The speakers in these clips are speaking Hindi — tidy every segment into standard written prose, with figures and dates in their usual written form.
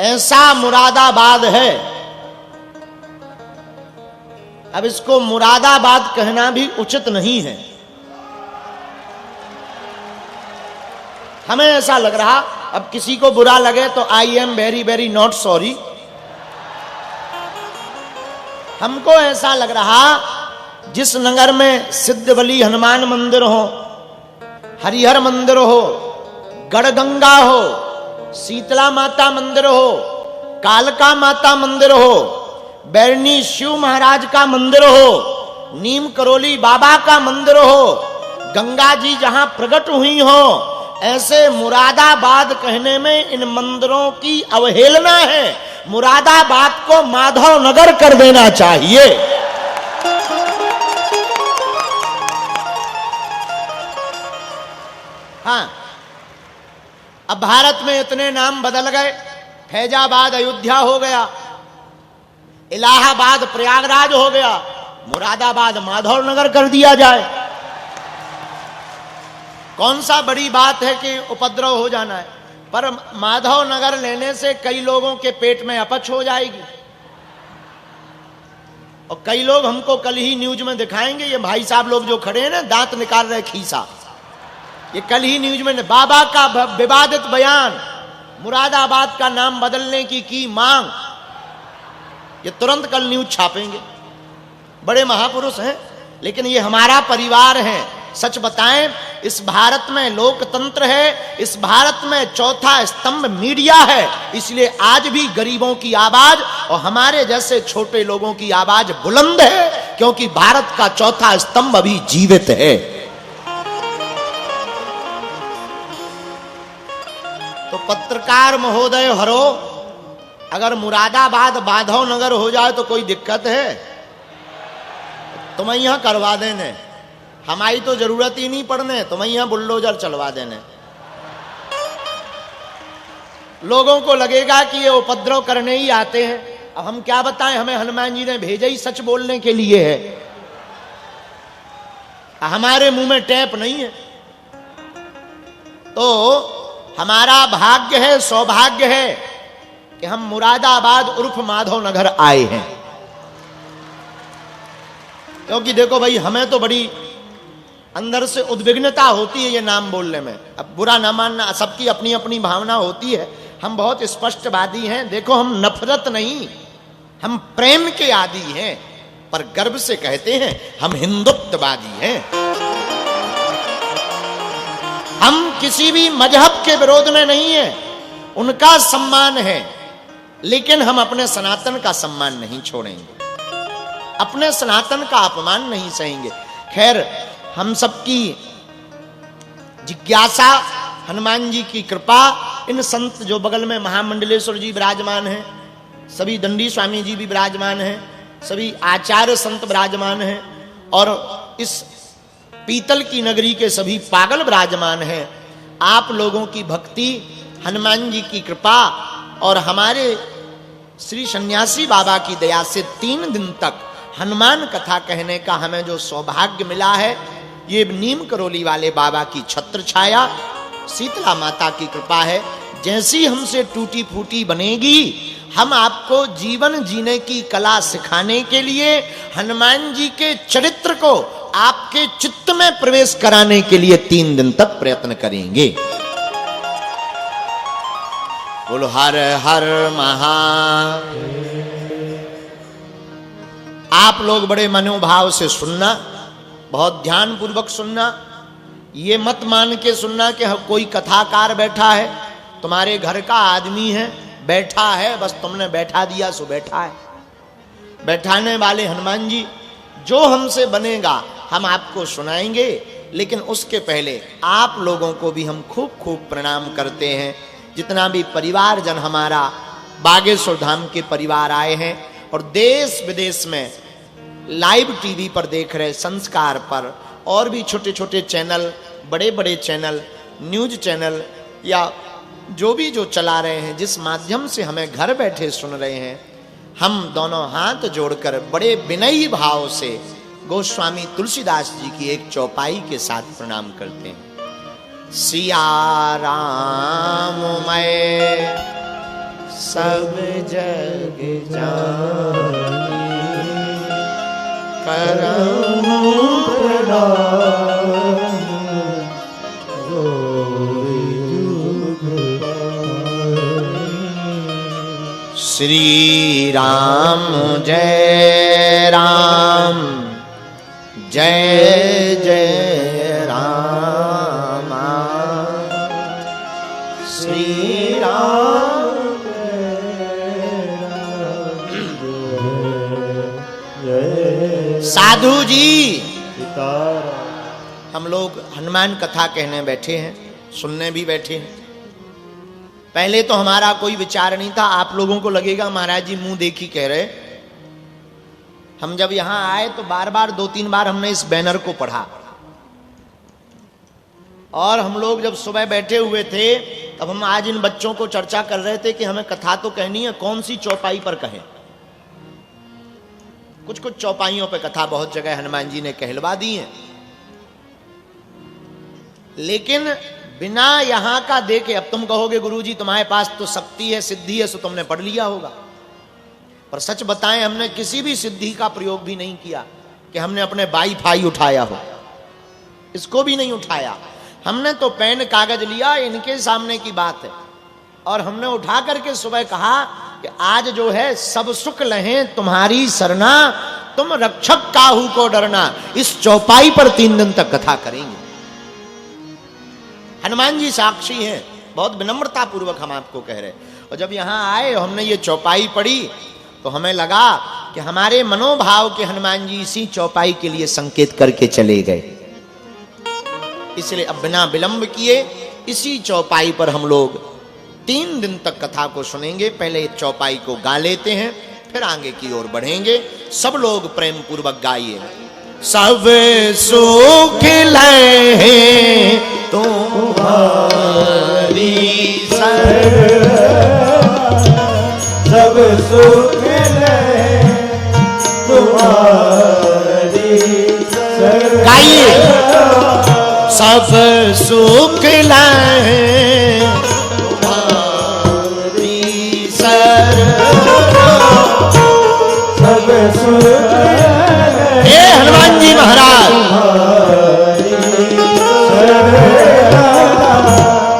ऐसा मुरादाबाद है। अब इसको मुरादाबाद कहना भी उचित नहीं है। हमें ऐसा लग रहा, अब किसी को बुरा लगे तो I am very very not sorry. हमको ऐसा लग रहा जिस नगर में सिद्धबली हनुमान मंदिर हो, हरिहर मंदिर हो, गढ़गंगा हो, शीतला माता मंदिर हो, कालका माता मंदिर हो, बैरनी शिव महाराज का मंदिर हो, नीम करोली बाबा का मंदिर हो, गंगा जी जहां प्रकट हुई हो, ऐसे मुरादाबाद कहने में इन मंदिरों की अवहेलना है। मुरादाबाद को माधव नगर कर देना चाहिए। हाँ, अब भारत में इतने नाम बदल गए। फैजाबाद अयोध्या हो गया, इलाहाबाद प्रयागराज हो गया, मुरादाबाद माधव नगर कर दिया जाए। कौन सा बड़ी बात है कि उपद्रव हो जाना है, पर माधव नगर लेने से कई लोगों के पेट में अपच हो जाएगी। और कई लोग हमको कल ही न्यूज में दिखाएंगे, ये भाई साहब लोग जो खड़े हैं ना, दांत निकाल रहे खीसा, ये कल ही न्यूज में बाबा का विवादित बयान, मुरादाबाद का नाम बदलने की मांग, ये तुरंत कल न्यूज छापेंगे। बड़े महापुरुष हैं, लेकिन ये हमारा परिवार है। सच बताएं, इस भारत में लोकतंत्र है, इस भारत में चौथा स्तंभ मीडिया है, इसलिए आज भी गरीबों की आवाज और हमारे जैसे छोटे लोगों की आवाज बुलंद है, क्योंकि भारत का चौथा स्तंभ अभी जीवित है। तो पत्रकार महोदय हरो, अगर मुरादाबाद माधव नगर हो जाए तो कोई दिक्कत है? तुम्हें यहां करवा देने, हमारी तो जरूरत ही नहीं पड़ने, तुम्हें यहां बुलडोजर चलवा देने। लोगों को लगेगा कि ये उपद्रव करने ही आते हैं। अब हम क्या बताएं, हमें हनुमान जी ने भेजा ही सच बोलने के लिए है, हमारे मुंह में टैप नहीं है। तो हमारा भाग्य है, सौभाग्य है कि हम मुरादाबाद उर्फ माधव नगर आए हैं। क्योंकि देखो भाई, हमें तो बड़ी अंदर से उद्विग्नता होती है ये नाम बोलने में। अब बुरा ना मानना, सबकी अपनी अपनी भावना होती है। हम बहुत स्पष्टवादी हैं। देखो, हम नफरत नहीं, हम प्रेम के आदी हैं, पर गर्व से कहते हैं हम हिंदुत्ववादी हैं। हम किसी भी मजहब के विरोध में नहीं है, उनका सम्मान है, लेकिन हम अपने सनातन का सम्मान नहीं छोड़ेंगे, अपने सनातन का अपमान नहीं सहेंगे। खैर, हम सबकी जिज्ञासा, हनुमान जी की कृपा, इन संत जो बगल में महामंडलेश्वर जी विराजमान हैं, सभी दंडी स्वामी जी भी विराजमान हैं, सभी आचार्य संत विराजमान हैं, और इस पीतल की नगरी के सभी पागल विराजमान हैं। आप लोगों की भक्ति, हनुमान जी की कृपा और हमारे श्री सन्यासी बाबा की दया से 3 दिन तक हनुमान कथा कहने का हमें जो सौभाग्य मिला है, ये नीम करोली वाले बाबा की छत्र छाया, शीतला माता की कृपा है। जैसी हमसे टूटी फूटी बनेगी, हम आपको जीवन जीने की कला सिखाने के लिए, हनुमान जी के चरित्र को आपके चित्त में प्रवेश कराने के लिए 3 दिन तक प्रयत्न करेंगे। बोलो हर हर महा। आप लोग बड़े मनोभाव से सुनना, बहुत ध्यान पूर्वक सुनना। ये मत मान के सुनना कि कोई कथाकार बैठा है, तुम्हारे घर का आदमी है, बैठा है, बस तुमने बैठा दिया सो बैठा है। बैठाने वाले हनुमान जी, जो हमसे बनेगा हम आपको सुनाएंगे, लेकिन उसके पहले आप लोगों को भी हम खूब खूब प्रणाम करते हैं। जितना भी परिवारजन हमारा बागेश्वर धाम के परिवार आए हैं और देश विदेश में लाइव टीवी पर देख रहे, संस्कार पर, और भी छोटे छोटे चैनल, बड़े बड़े चैनल, न्यूज चैनल, या जो भी जो चला रहे हैं, जिस माध्यम से हमें घर बैठे सुन रहे हैं, हम दोनों हाथ जोड़कर बड़े विनयी भाव से गोस्वामी तुलसीदास जी की एक चौपाई के साथ प्रणाम करते हैं। सिया राम मैं सब जग जानी करऊं प्रणाम जोरी जुग पाई। श्री राम जय राम जय जय राम श्री राम साधु जी। हम लोग हनुमान कथा कहने बैठे हैं, सुनने भी बैठे हैं। पहले तो हमारा कोई विचार नहीं था, आप लोगों को लगेगा महाराज जी मुंह देखी कह रहे। हम जब यहां आए तो बार बार 2-3 बार हमने इस बैनर को पढ़ा, और हम लोग जब सुबह बैठे हुए थे तब हम आज इन बच्चों को चर्चा कर रहे थे कि हमें कथा तो कहनी है, कौन सी चौपाई पर कहें। कुछ कुछ चौपाइयों पे कथा बहुत जगह हनुमान जी ने कहलवा दी है, लेकिन बिना यहां का देखे, अब तुम कहोगे गुरुजी तुम्हारे पास तो शक्ति है, सिद्धि है, सो तुमने पढ़ लिया होगा। पर सच बताएं, हमने किसी भी सिद्धि का प्रयोग भी नहीं किया कि हमने अपने वाईफाई उठाया हो, इसको भी नहीं उठाया। हमने तो पेन कागज लिया, इनके सामने की बात है, और हमने उठा करके सुबह कहा कि आज जो है सब सुख लहें तुम्हारी सरना, तुम रक्षक काहू को डरना। इस चौपाई पर 3 दिन तक कथा करेंगे। हनुमान जी साक्षी हैं, बहुत विनम्रता पूर्वक हम आपको कह रहे। और जब यहां आए हमने ये चौपाई पढ़ी तो हमें लगा कि हमारे मनोभाव के हनुमान जी इसी चौपाई के लिए संकेत करके चले गए। इसलिए अब बिना विलंब किए इसी चौपाई पर हम लोग 3 दिन तक कथा को सुनेंगे। पहले चौपाई को गा लेते हैं, फिर आगे की ओर बढ़ेंगे। सब लोग प्रेम पूर्वक गाइए। सब सुख लहे तुम्हारी सब सुख लहे तुम्हारी गाइए। सब सुख लहे तुम्हारी सब सुख हे हनुमान जी महाराज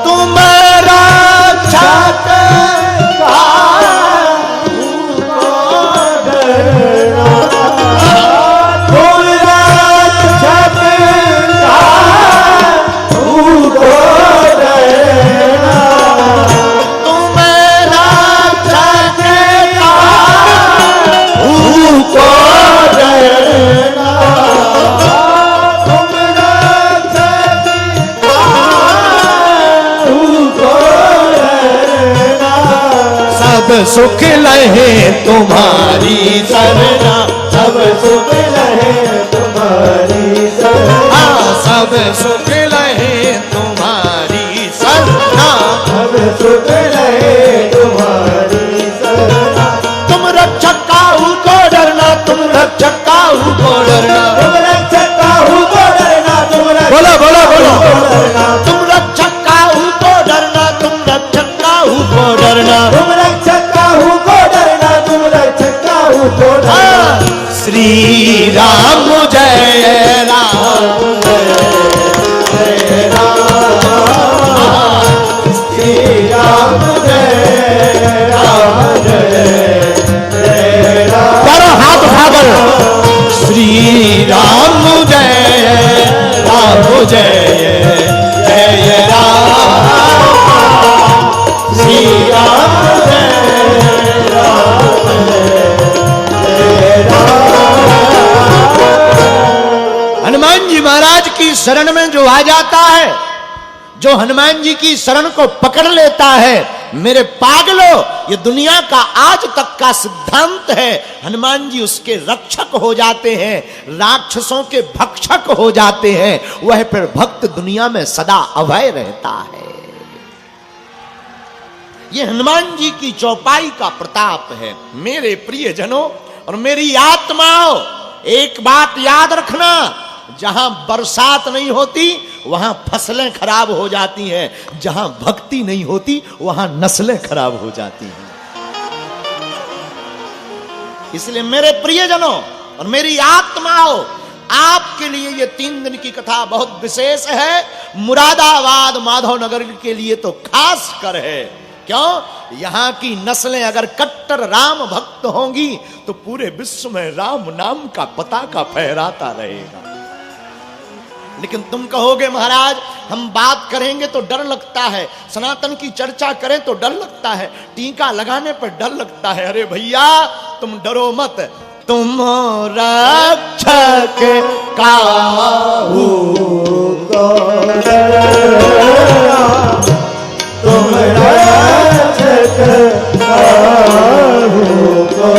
तुम्हारा छात सुख लहे तुम्हारी सरना, सब सुख लहे तुम्हारी सरना, सब सुख लहे तुम्हारी सरना, सब सुख लहे तुम्हारी सरना। तुम रक्षक काहू को डरना, तुम रक्षक काहू को डरना, तुम रक्षक काहू को डरना, तुम बोलो बोलो बोलो तुम रक्षक काहू को डरना, तुम रक्षक काहू को डरना, तुम रक्षक काहू को डरना, तुम रक्षक काहू को डरना। श्री राम जय राम जय राम, श्री राम जय राम। करो हाथ उठाकर श्री राम जय जय राम, श्री राम हनुमान जी महाराज की शरण में जो आ जाता है, जो हनुमान जी की शरण को पकड़ लेता है, मेरे पागलों, ये दुनिया का आज तक का सिद्धांत है। हनुमान जी उसके रक्षक हो जाते हैं, राक्षसों के भक्षक हो जाते हैं। वह फिर भक्त दुनिया में सदा अभय रहता है। ये हनुमान जी की चौपाई का प्रताप है। मेरे प्रियजनों और मेरी आत्माओं, एक बात याद रखना, जहां बरसात नहीं होती वहां फसलें खराब हो जाती हैं, जहां भक्ति नहीं होती वहां नस्लें खराब हो जाती हैं। इसलिए मेरे प्रियजनों और मेरी आत्माओं, आपके लिए ये 3 दिन की कथा बहुत विशेष है। मुरादाबाद माधवनगर के लिए तो खास कर है। क्यों? यहां की नस्लें अगर कट्टर राम भक्त होंगी तो पूरे विश्व में राम नाम का पताका फहराता रहेगा। लेकिन तुम कहोगे महाराज हम बात करेंगे तो डर लगता है, सनातन की चर्चा करें तो डर लगता है, टीका लगाने पर डर लगता है। अरे भैया तुम डरो मत, तुम रक्षक काहू को तुम रक्षक काहू को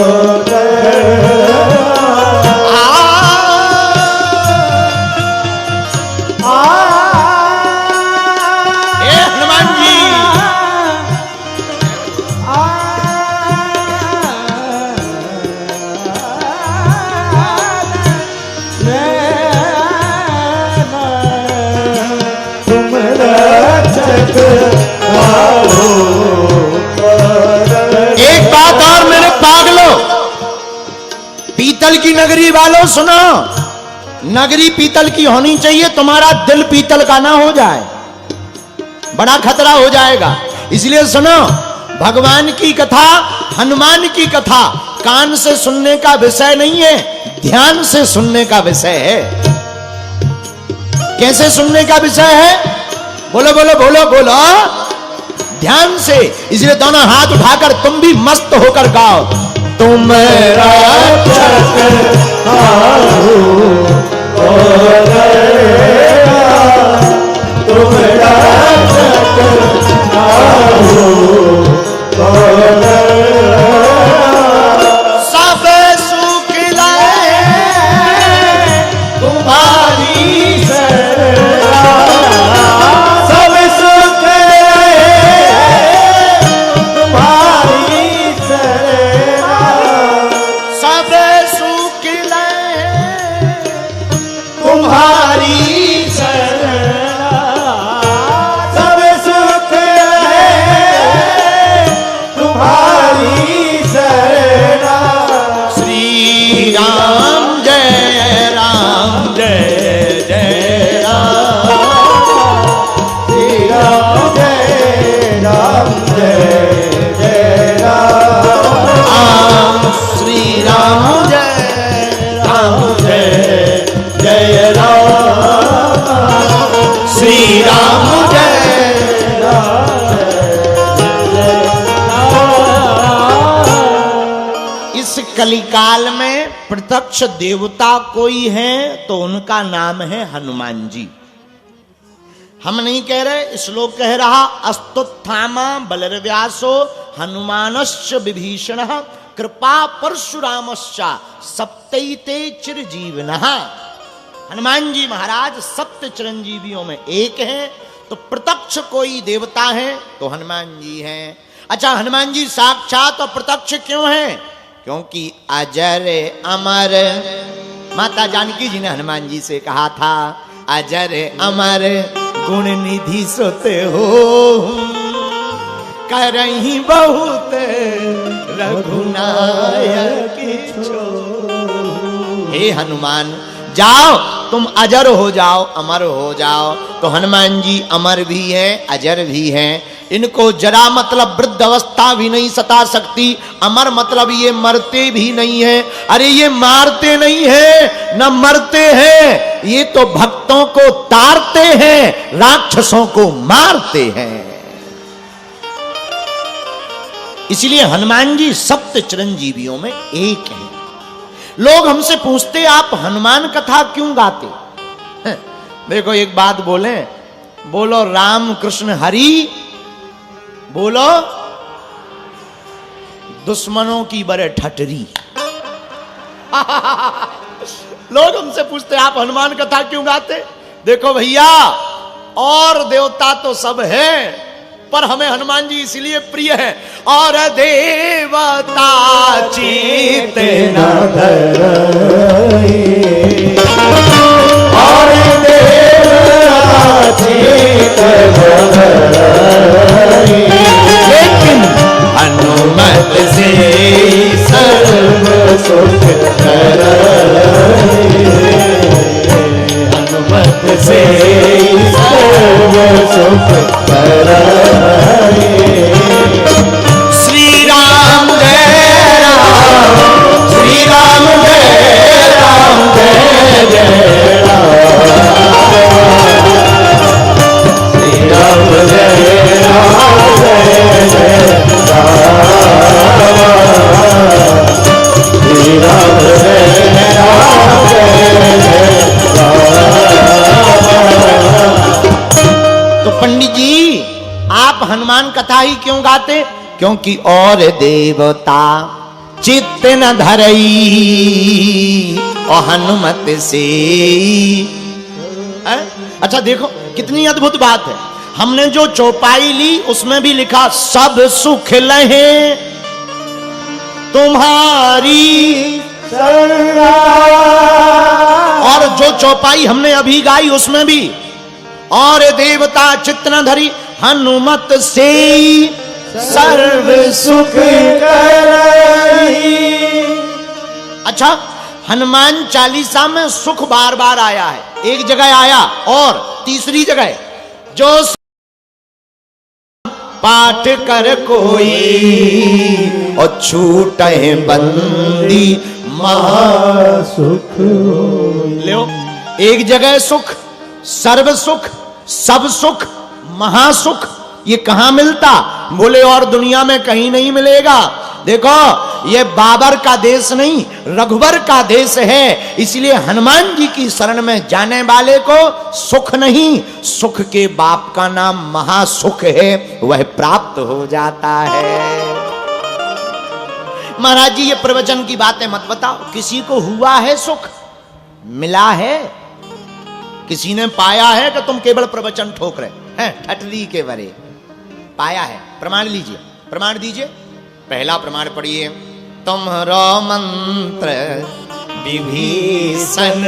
पीतल की नगरी वालों सुनो, नगरी पीतल की होनी चाहिए, तुम्हारा दिल पीतल का ना हो जाए, बड़ा खतरा हो जाएगा। इसलिए सुनो, भगवान की कथा, हनुमान की कथा कान से सुनने का विषय नहीं है, ध्यान से सुनने का विषय है। कैसे सुनने का विषय है? बोलो बोलो बोलो बोलो, ध्यान से। इसलिए दोनों हाथ उठाकर तुम भी मस्त होकर गाओ, तुम रक्षक काहू को डरेगा, तुम रक्षक काहू को डरेगा। सब सुख लाए तुम्हारी शरणा, सब सुख लाए तुम्हारी शरणा, सब सुख लाए तुम्हारी शरणा, सब सुख लाए तुम्हारी शरणा। श्री राम जय राम जय जय राम, श्री राम जय राम जय जय राम, श्री राम जय राम, श्री राम जय राम। इस कलिकाल में प्रत्यक्ष देवता कोई है तो उनका नाम है हनुमान जी। हम नहीं कह रहे, श्लोक कह रहा, अस्तुत्थामा बलर्व्यासो हनुमानश्च विभीषणः कृपा परशुरामश्च सप्तैते चिरजीविनः। हनुमान जी महाराज सप्त चिरंजीवियों में एक हैं, तो प्रत्यक्ष कोई देवता है तो हनुमान जी हैं। अच्छा, हनुमान जी साक्षात और प्रत्यक्ष क्यों हैं? क्योंकि अजर अमर, माता जानकी जी ने हनुमान जी से कहा था, अजर अमर गुण निधि सोते हो, करही बहुत रघुनायक छो। हे हनुमान, जाओ तुम अजर हो जाओ, अमर हो जाओ। तो हनुमान जी अमर भी हैं, अजर भी हैं। इनको जरा मतलब वृद्ध अवस्था भी नहीं सता सकती, अमर मतलब ये मरते भी नहीं है। अरे ये मारते नहीं है न मरते हैं, ये तो भक्तों को तारते हैं, राक्षसों को मारते हैं। इसलिए हनुमान जी सप्त चिरंजीवियों में एक हैं। लोग हमसे पूछते आप हनुमान कथा क्यों गाते? देखो एक बात बोले, बोलो राम कृष्ण हरि, बोलो दुश्मनों की बड़े ठटरी। लोग हमसे पूछते आप हनुमान कथा क्यों गाते? देखो भैया, और देवता तो सब हैं, पर हमें हनुमान जी इसलिए प्रिय है। और देवता चित न धरई, और देवता चित न धरई, लेकिन हनुमत से सर्व श्री राम जय राम, श्री राम जय राम, जय जय श्री राम जय राम, जय जय श्री राम जय राम, जय जय। तो पंडित जी आप हनुमान कथा ही क्यों गाते? क्योंकि और देवता चित्त न धरई और हनुमत से। अच्छा देखो कितनी अद्भुत बात है। हमने जो चौपाई ली उसमें भी लिखा सब सुख लहे तुम्हारी, और जो चौपाई हमने अभी गाई उसमें भी और देवता चित्त न धरी हनुमत से सर्व सुख करई। अच्छा हनुमान चालीसा में सुख बार बार आया है, एक जगह आया और तीसरी जगह जो पाठ कर कोई और छूटे बंदी महासुख। लो एक जगह सुख, सर्व सुख, सब सुख, महासुख, ये कहां मिलता? बोले और दुनिया में कहीं नहीं मिलेगा। देखो ये बाबर का देश नहीं रघुवर का देश है, इसलिए हनुमान जी की शरण में जाने वाले को सुख नहीं, सुख के बाप का नाम महासुख है, वह प्राप्त हो जाता है। महाराज जी ये प्रवचन की बातें मत बताओ। किसी को हुआ है सुख, मिला है, किसी ने पाया है कि तुम केवल प्रवचन ठोक रहे हैं ठटली के बरे? पाया है, प्रमाण लीजिए, प्रमाण दीजिए। पहला प्रमाण पढ़िए, तुम्हारा मंत्र विभीषण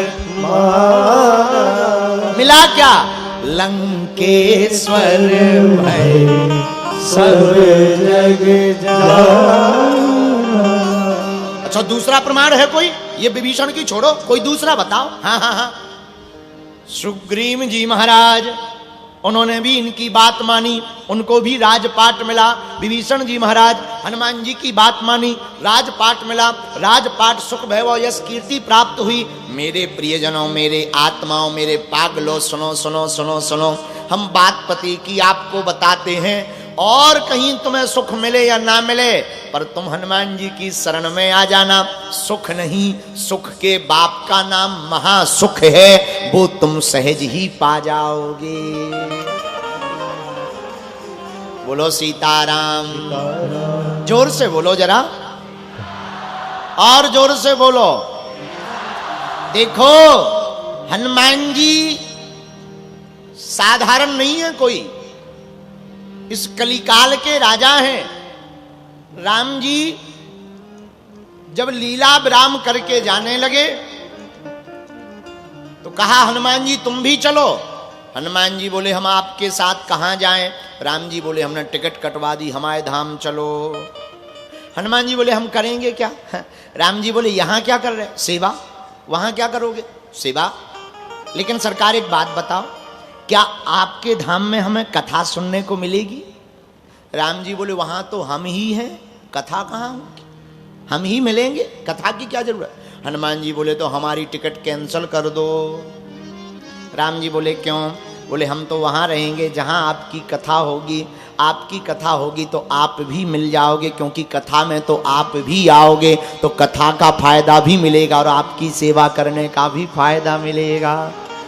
मिला क्या? लंकेश्वर भय सब जग जाना। अच्छा दूसरा प्रमाण है कोई? ये विभीषण की छोड़ो, कोई दूसरा बताओ। हाँ हाँ हाँ, सुग्रीव जी महाराज, उन्होंने भी इनकी बात मानी, उनको भी राजपाट मिला। विभीषण जी महाराज हनुमान जी की बात मानी, राजपाट मिला, राजपाट सुख वैभव यश कीर्ति प्राप्त हुई। मेरे प्रियजनों, मेरे आत्माओं, मेरे पागलों, सुनो सुनो सुनो सुनो, हम बात पति की आपको बताते हैं। और कहीं तुम्हें सुख मिले या ना मिले, पर तुम हनुमान जी की शरण में आ जाना। सुख नहीं, सुख के बाप का नाम महासुख है, वो तुम सहज ही पा जाओगे। बोलो सीताराम। जोर से बोलो जरा, और जोर से बोलो। देखो हनुमान जी साधारण नहीं है कोई, इस कलिकाल के राजा हैं। राम जी जब लीला विराम करके जाने लगे तो कहा हनुमान जी तुम भी चलो। हनुमान जी बोले हम आपके साथ कहां जाएं? राम जी बोले हमने टिकट कटवा दी, हमारे धाम चलो। हनुमान जी बोले हम करेंगे क्या? राम जी बोले यहां क्या कर रहे? सेवा। वहां क्या करोगे? सेवा। लेकिन सरकार एक बात बताओ, क्या आपके धाम में हमें कथा सुनने को मिलेगी? राम जी बोले वहां तो हम ही हैं, कथा कहाँ होगी? हम ही मिलेंगे, कथा की क्या जरूरत? हनुमान जी बोले तो हमारी टिकट कैंसिल कर दो। राम जी बोले क्यों? बोले हम तो वहां रहेंगे जहां आपकी कथा होगी। आपकी कथा होगी तो आप भी मिल जाओगे, क्योंकि कथा में तो आप भी आओगे, तो कथा का फायदा भी मिलेगा और आपकी सेवा करने का भी फायदा मिलेगा।